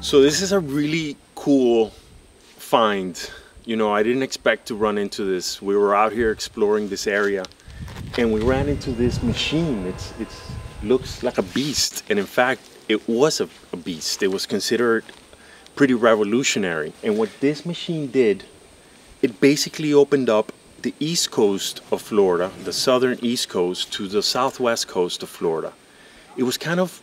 So this is a really cool find. You know, I didn't expect to run into this. We were out here exploring this area and we ran into this machine. It looks like a beast, and in fact it was a beast. It was considered pretty revolutionary. And what this machine did, it basically opened up the east coast of Florida, the southern east coast, to the southwest coast of Florida. It was kind of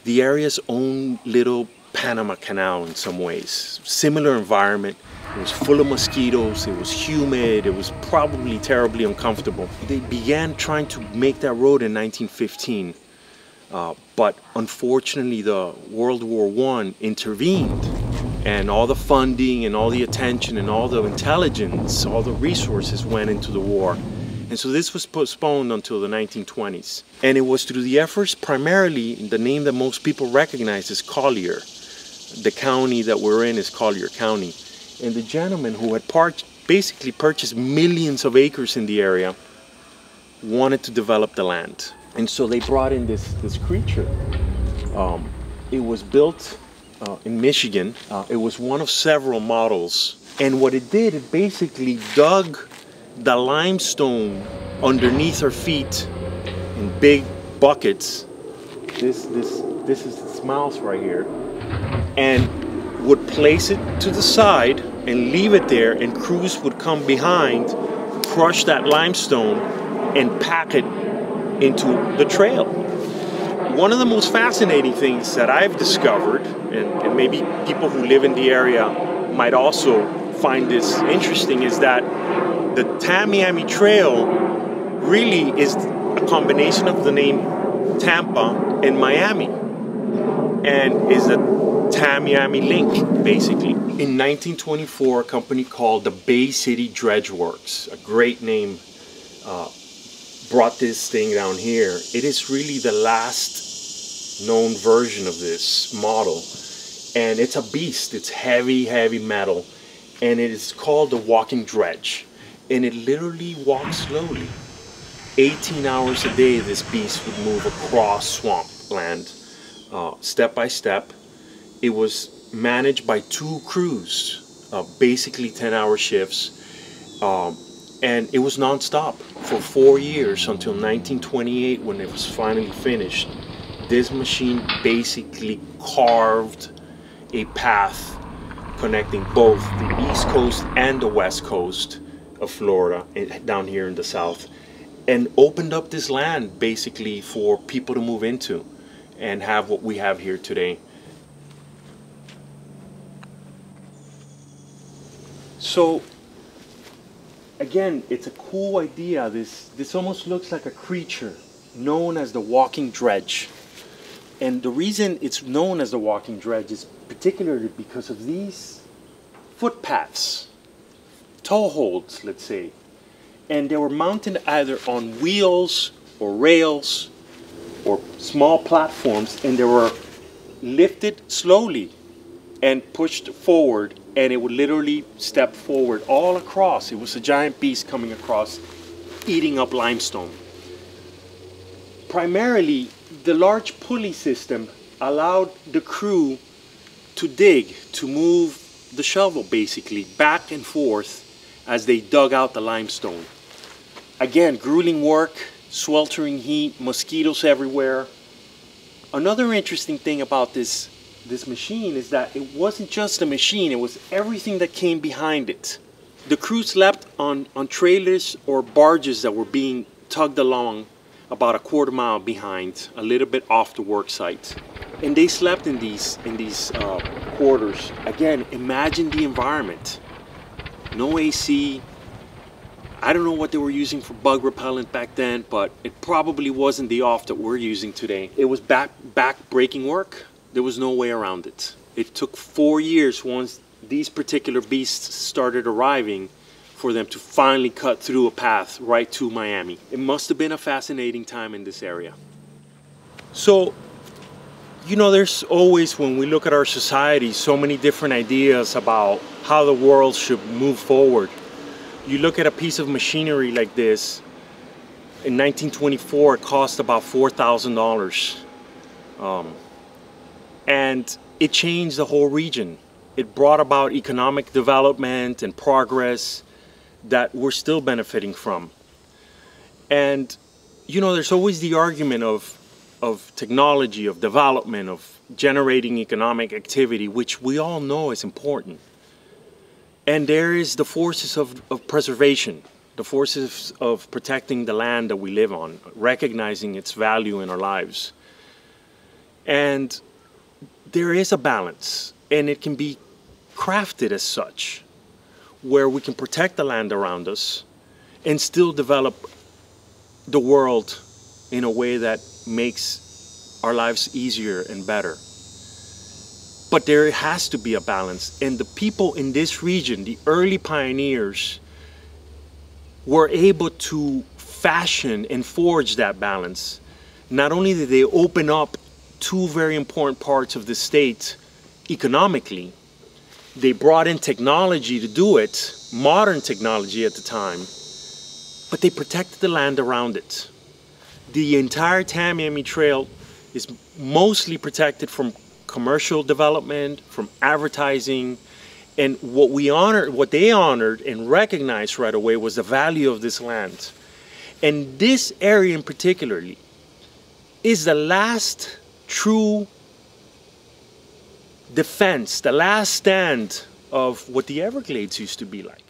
the area's own little Panama Canal in some ways. Similar environment. It was full of mosquitoes, it was humid, it was probably terribly uncomfortable. They began trying to make that road in 1915, but unfortunately the World War I intervened, and all the funding and all the attention and all the intelligence, all the resources went into the war. And so this was postponed until the 1920s. And it was through the efforts, primarily, the name that most people recognize is Collier. The county that we're in is Collier County. And the gentleman who had basically purchased millions of acres in the area wanted to develop the land. And so they brought in this creature. It was built in Michigan. It was one of several models. And what it did, it basically dug the limestone underneath our feet in big buckets. This is its mouth right here. And would place it to the side and leave it there, and crews would come behind, crush that limestone and pack it into the trail. One of the most fascinating things that I've discovered, and maybe people who live in the area might also find this interesting, is that the Tamiami Trail really is a combination of the name Tampa and Miami, and is a Tamiami link, basically. In 1924, a company called the Bay City Dredge Works, a great name, brought this thing down here. It is really the last known version of this model, and it's a beast. It's heavy, heavy metal, and it is called the Walking Dredge, and it literally walks slowly. 18 hours a day, this beast would move across swampland, step by step. It was managed by 2 crews, basically 10-hour shifts, and it was non-stop for 4 years until 1928, when it was finally finished. This machine basically carved a path connecting both the east coast and the west coast of Florida, down here in the south, and opened up this land basically for people to move into and have what we have here today. So again, it's a cool idea. This almost looks like a creature known as the Walking Dredge. And the reason it's known as the Walking Dredge is particularly because of these footpaths, toeholds, let's say. And they were mounted either on wheels or rails or small platforms, and they were lifted slowly and pushed forward, and it would literally step forward all across. It was a giant beast coming across, eating up limestone. Primarily, the large pulley system allowed the crew to dig, to move the shovel basically back and forth as they dug out the limestone. Again, grueling work, sweltering heat, mosquitoes everywhere. Another interesting thing about this machine is that it wasn't just a machine, it was everything that came behind it. The crew slept on trailers or barges that were being tugged along about a quarter mile behind, a little bit off the work site. And they slept in these quarters. Again, imagine the environment. No AC. I don't know what they were using for bug repellent back then, but it probably wasn't the off that we're using today. It was back-breaking work. There was no way around it. It took 4 years once these particular beasts started arriving for them to finally cut through a path right to Miami. It must have been a fascinating time in this area. So, you know, there's always, when we look at our society, so many different ideas about how the world should move forward. You look at a piece of machinery like this, in 1924 it cost about $4,000. And it changed the whole region. It brought about economic development and progress that we're still benefiting from. And, you know, there's always the argument of technology, of development, of generating economic activity, which we all know is important. And there is the forces of preservation, the forces of protecting the land that we live on, recognizing its value in our lives. And there is a balance, and it can be crafted as such, where we can protect the land around us and still develop the world in a way that makes our lives easier and better. But there has to be a balance, and the people in this region, the early pioneers, were able to fashion and forge that balance. Not only did they open up two very important parts of the state economically, they brought in technology to do it, modern technology at the time, but they protected the land around it. The entire Tamiami Trail is mostly protected from commercial development, from advertising, and what they honored and recognized right away was the value of this land. And this area in particularly is the last true defense, the last stand of what the Everglades used to be like.